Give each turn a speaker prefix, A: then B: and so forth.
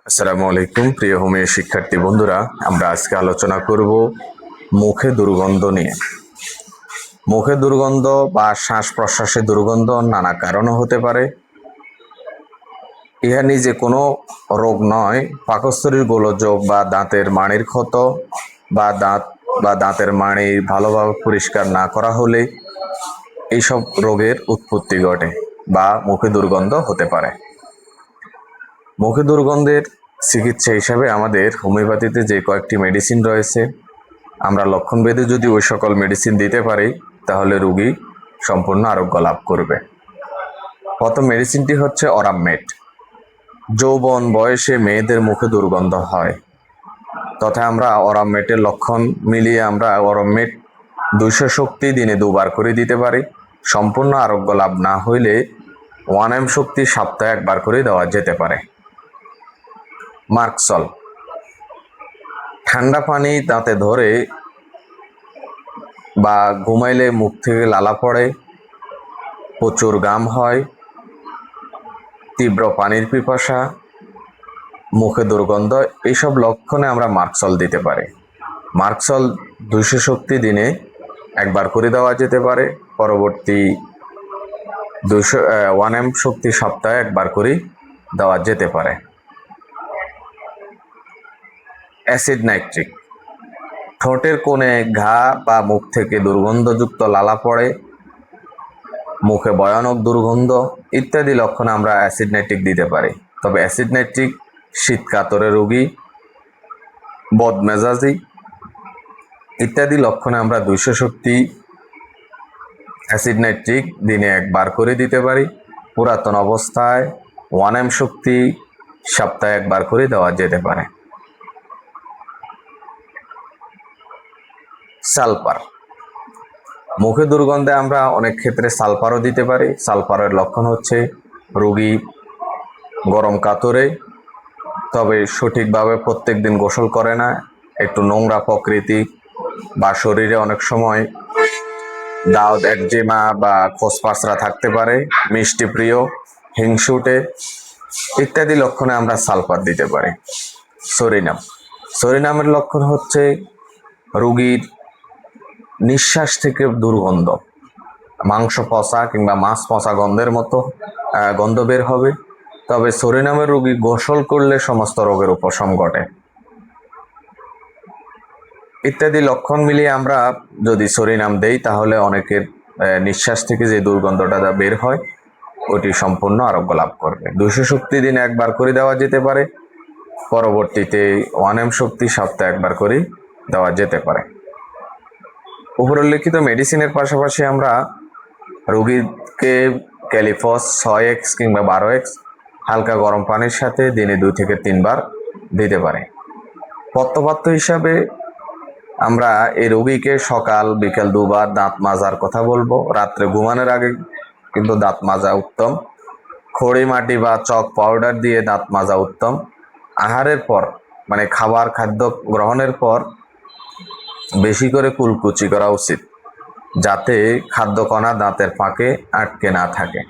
A: আসসালামু আলাইকুম প্রিয় হোমিও শিক্ষার্থী বন্ধুরা, আমরা আজকে আলোচনা করব মুখে দুর্গন্ধ নিয়ে। মুখে দুর্গন্ধ বা শ্বাস প্রশ্বাসে দুর্গন্ধ নানা কারণে হতে পারে। ইহা নিজে কোনো রোগ নয়, পাকস্থলীর গোলযোগ বা দাঁতের মাড়ির ক্ষত বা দাঁতের মাড়ি ভালোভাবে পরিষ্কার না করা হলে এইসব রোগের উৎপত্তি ঘটে বা মুখে দুর্গন্ধ হতে পারে। মুখে দুর্গন্ধের চিকিৎসা হিসাবে আমাদের হোমিওপ্যাথিতে যে কয়েকটি মেডিসিন রয়েছে, আমরা লক্ষণ ভেদে যদি ওই সকল মেডিসিন দিতে পারি তাহলে রোগী সম্পূর্ণ আরোগ্য লাভ করবে। প্রথম মেডিসিনটি হচ্ছে অরামমেট। যৌবন বয়সে মেয়েদের মুখে দুর্গন্ধ হয়, তথা আমরা অরামমেটের লক্ষণ মিলিয়ে আমরা অরামমেট 200 শক্তি দিনে 2বার করে দিতে পারি। সম্পূর্ণ আরোগ্য লাভ না হইলে 1M শক্তি সপ্তাহে 1বার করে দেওয়া যেতে পারে। মার্কসল, ঠান্ডা পানি দাঁতে ধরে বা ঘুমাইলে মুখ থেকে লালা পড়ে, প্রচুর ঘাম হয়, তীব্র পানির পিপাসা, মুখে দুর্গন্ধ, এইসব লক্ষণে আমরা মার্কসল দিতে পারি। মার্কসল 200 শক্তি দিনে 1বার করে দেওয়া যেতে পারে। পরবর্তী 1M শক্তি সপ্তাহে 1বার করে দেওয়া যেতে পারে। অ্যাসিড নাইট্রিক, ঠোঁটের কোণে ঘা বা মুখ থেকে দুর্গন্ধযুক্ত লালা পড়ে, মুখে ভয়ানক দুর্গন্ধ ইত্যাদি লক্ষণে আমরা অ্যাসিড নাইট্রিক দিতে পারি। তবে অ্যাসিড নাইট্রিক শীত কাতরে রোগী, বদমেজাজি ইত্যাদি লক্ষণে আমরা 200 শক্তি অ্যাসিড নাইট্রিক দিনে 1বার করে দিতে পারি। পুরাতন অবস্থায় 1M শক্তি সপ্তাহে 1বার করে দেওয়া যেতে পারে। সালফার, মুখে দুর্গন্ধে আমরা অনেক ক্ষেত্রে সালফারও দিতে পারি। সালফারের লক্ষণ হচ্ছে রোগী গরম কাতরে, তবে সঠিকভাবে প্রত্যেক দিন গোসল করে না, একটু নোংরা প্রকৃতি বা শরীরে অনেক সময় দাউদ একজিমা বা খোসপাসরা থাকতে পারে, মিষ্টি প্রিয়, হিংসুটে ইত্যাদি লক্ষণে আমরা সালফার দিতে পারি। সরিনাম, সরিনামের লক্ষণ হচ্ছে রোগীর নিঃশ্বাস থেকে দুর্গন্ধ, মাংস পচা কিংবা মাছ পচা গন্ধের মতো গন্ধ বের হবে। তবে সরিনামের রোগী গোসল করলে সমস্ত রোগের উপশম ঘটে। ইত্যাদি লক্ষণ মিলিয়ে আমরা যদি সরিনাম দেই তাহলে অনেকের নিঃশ্বাস থেকে যে দুর্গন্ধটা বের হয় ওটি সম্পূর্ণ আরোগ্য লাভ করবে। 200 শক্তি দিনে 1বার করে দেওয়া যেতে পারে। পরবর্তীতে 1M শক্তি সপ্তাহে 1বার করে দেওয়া যেতে পারে। উপরোল্লিখিত মেডিসিনের পাশাপাশি আমরা রোগীকে ক্যালিফস 6X কিংবা 12X হালকা গরম পানির সাথে দিনে 2 থেকে 3বার দিতে পারে। পথ্যপাত্য হিসাবে আমরা এই রোগীকে সকাল বিকেল 2বার দাঁত মাজার কথা বলবো। রাত্রে ঘুমানোর আগে কিন্তু দাঁত মাজা উত্তম। খড়ি মাটি বা চক পাউডার দিয়ে দাঁত মাজা উত্তম। আহারের পর মানে খাদ্য গ্রহণের পর বেশি করে কুলকুচি করা উচিত, যাতে খাদ্যকণা দাঁতের ফাঁকে আটকে না থাকে।